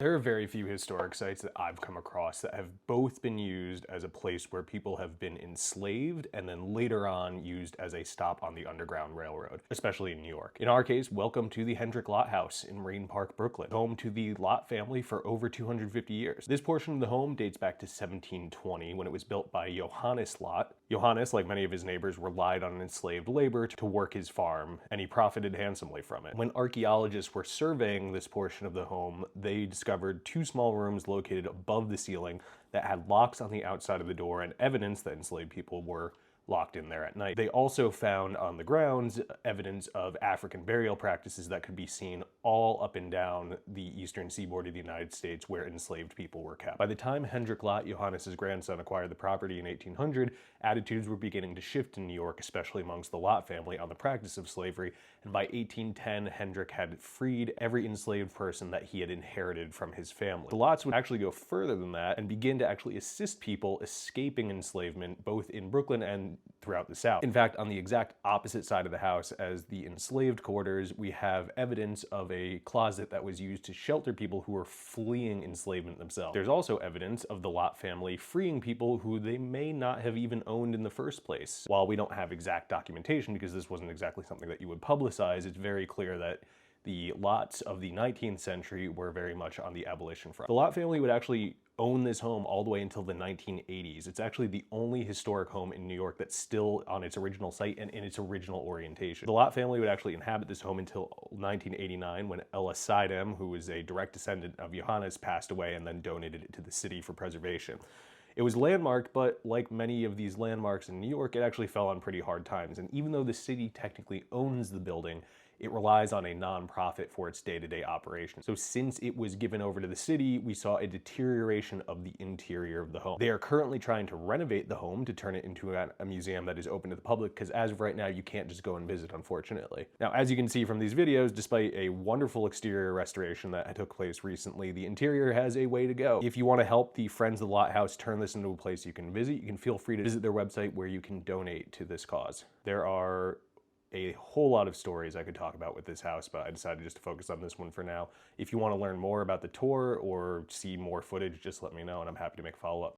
There are very few historic sites that I've come across that have both been used as a place where people have been enslaved and then later on used as a stop on the Underground Railroad, especially in New York. In our case, welcome to the Hendrick Lott House in Marine Park, Brooklyn, home to the Lott family for over 250 years. This portion of the home dates back to 1720 when it was built by Johannes Lott. Johannes, like many of his neighbors, relied on enslaved labor to work his farm, and he profited handsomely from it. When archaeologists were surveying this portion of the home, they discovered two small rooms located above the ceiling that had locks on the outside of the door and evidence that enslaved people were locked in there at night. They also found on the grounds evidence of African burial practices that could be seen all up and down the eastern seaboard of the United States where enslaved people were kept. By the time Hendrick Lott, Johannes' grandson, acquired the property in 1800, attitudes were beginning to shift in New York, especially amongst the Lott family, on the practice of slavery, and by 1810, Hendrick had freed every enslaved person that he had inherited from his family. The Lotts would actually go further than that and begin to actually assist people escaping enslavement, both in Brooklyn and throughout the South. In fact, on the exact opposite side of the house as the enslaved quarters, we have evidence of a closet that was used to shelter people who were fleeing enslavement themselves. There's also evidence of the Lott family freeing people who they may not have even owned in the first place. While we don't have exact documentation, because this wasn't exactly something that you would publicize, it's very clear that the Lotts of the 19th century were very much on the abolition front. The Lott family would actually own this home all the way until the 1980s. It's actually the only historic home in New York that's still on its original site and in its original orientation. The Lott family would actually inhabit this home until 1989 when Ella Seidem, who was a direct descendant of Johannes, passed away and then donated it to the city for preservation. It was landmarked, but like many of these landmarks in New York, it actually fell on pretty hard times. And even though the city technically owns the building, it relies on a nonprofit for its day-to-day operation. So since it was given over to the city, we saw a deterioration of the interior of the home. They are currently trying to renovate the home to turn it into a museum that is open to the public, because as of right now, you can't just go and visit, unfortunately. Now, as you can see from these videos, despite a wonderful exterior restoration that took place recently, the interior has a way to go. If you want to help the Friends of the Lott House turn this into a place you can visit, you can feel free to visit their website where you can donate to this cause. There are a whole lot of stories I could talk about with this house, but I decided just to focus on this one for now. If you want to learn more about the tour or see more footage, just let me know and I'm happy to make a follow-up.